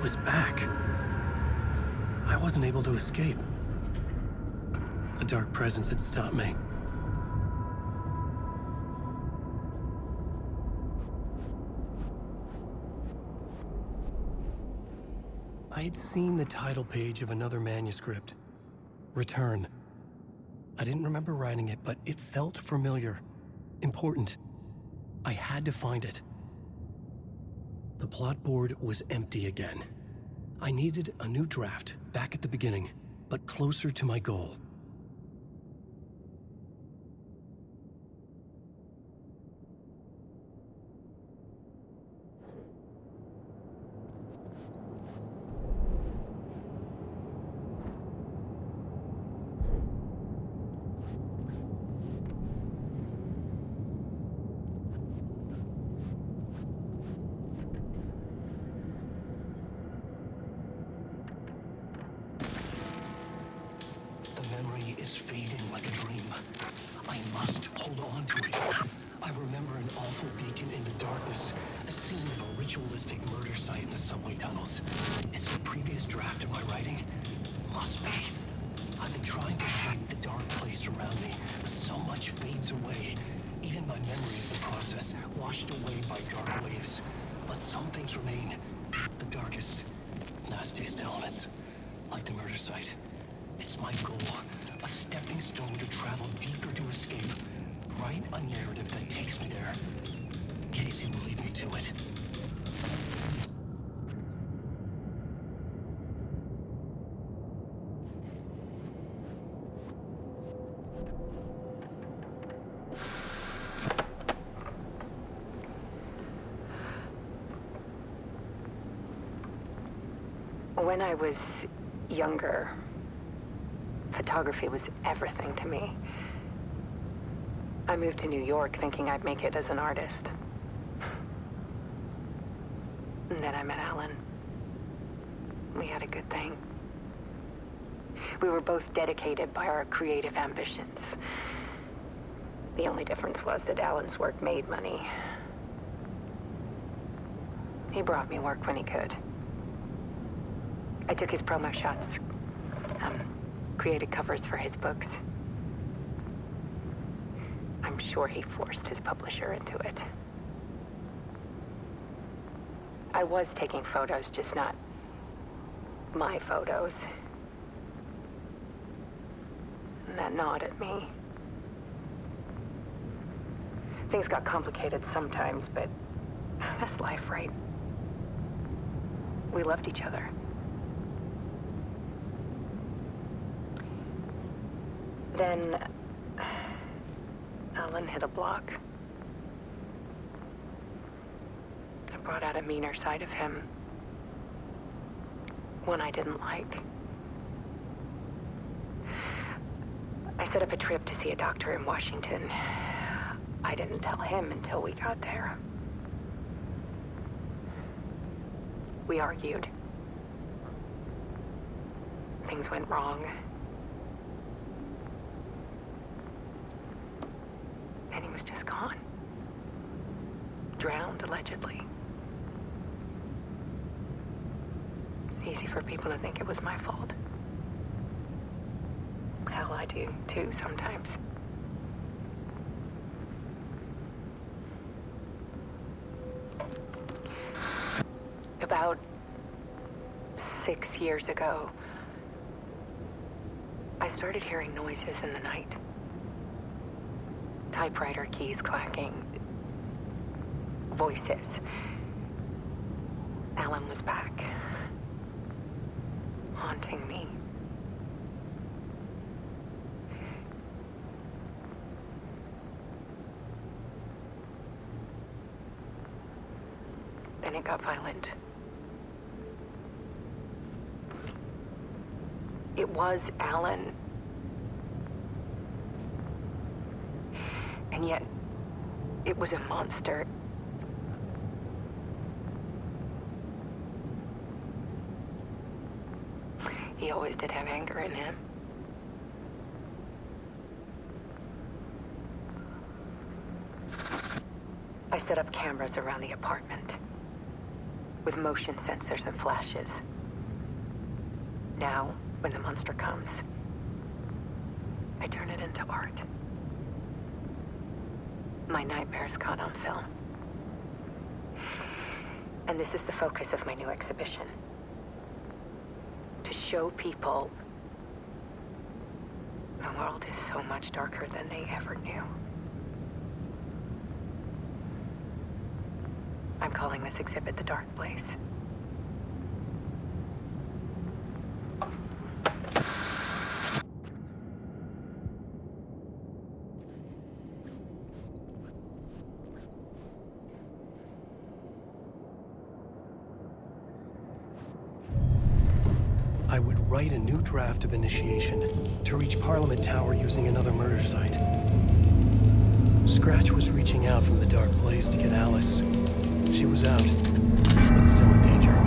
was back. I wasn't able to escape. A dark presence had stopped me. I had seen the title page of another manuscript. Return. I didn't remember writing it, but it felt familiar. Important. I had to find it. The plot board was empty again. I needed a new draft, back at the beginning, but closer to my goal. The memory is fading like a dream. I must hold on to it. I remember an awful beacon in the darkness, the scene of a ritualistic murder site in the subway tunnels. Is it a previous draft of my writing? Must be. I've been trying to shape the dark place around me, but so much fades away. Even my memory of the process, washed away by dark waves. But some things remain. The darkest, nastiest elements, like the murder site. It's my goal, a stepping stone to travel deeper to escape. Write a narrative that takes me there. Casey will lead me to it. When I was younger, photography was everything to me. I moved to New York thinking I'd make it as an artist. And then I met Alan. We had a good thing. We were both dedicated by our creative ambitions. The only difference was that Alan's work made money. He brought me work when he could. I took his promo shots, created covers for his books. I'm sure he forced his publisher into it. I was taking photos, just not my photos. And that gnawed at me. Things got complicated sometimes, but that's life, right? We loved each other. Then Alan hit a block. I brought out a meaner side of him. One I didn't like. I set up a trip to see a doctor in Washington. I didn't tell him until we got there. We argued. Things went wrong. Then he was just gone. Drowned, allegedly. It's easy for people to think it was my fault. Hell, I do, too, sometimes. About 6 years ago, I started hearing noises in the night. Typewriter keys clacking. Voices. Alan was back. Haunting me. Then it got violent. It was Alan. And yet, it was a monster. He always did have anger in him. I set up cameras around the apartment. with motion sensors and flashes. Now, when the monster comes, I turn it into art. My nightmares caught on film. And this is the focus of my new exhibition. To show people the world is so much darker than they ever knew. I'm calling this exhibit The Dark Place. I would write a new draft of initiation to reach Parliament Tower using another murder site. Scratch was reaching out from the Dark Place to get Alice. She was out, but still in danger.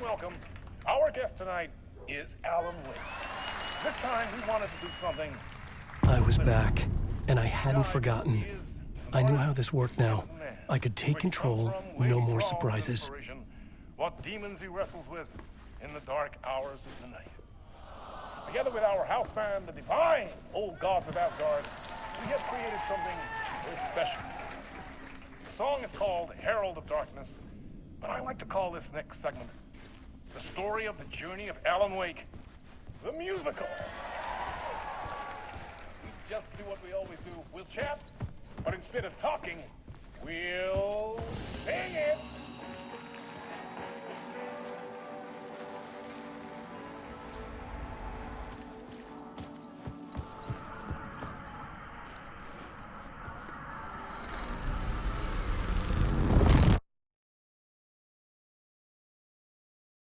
Welcome. Our guest tonight is Alan Wake. This time we wanted to do something. I was back, and I hadn't forgotten. I knew how this worked now. I could take control, no more surprises. What demons he wrestles with in the dark hours of the night. Together with our house band, the divine old gods of Asgard, we have created something very special. The song is called Herald of Darkness, but I like to call this next segment the story of the journey of Alan Wake, the musical. We just do what we always do. We'll chat, but instead of talking, we'll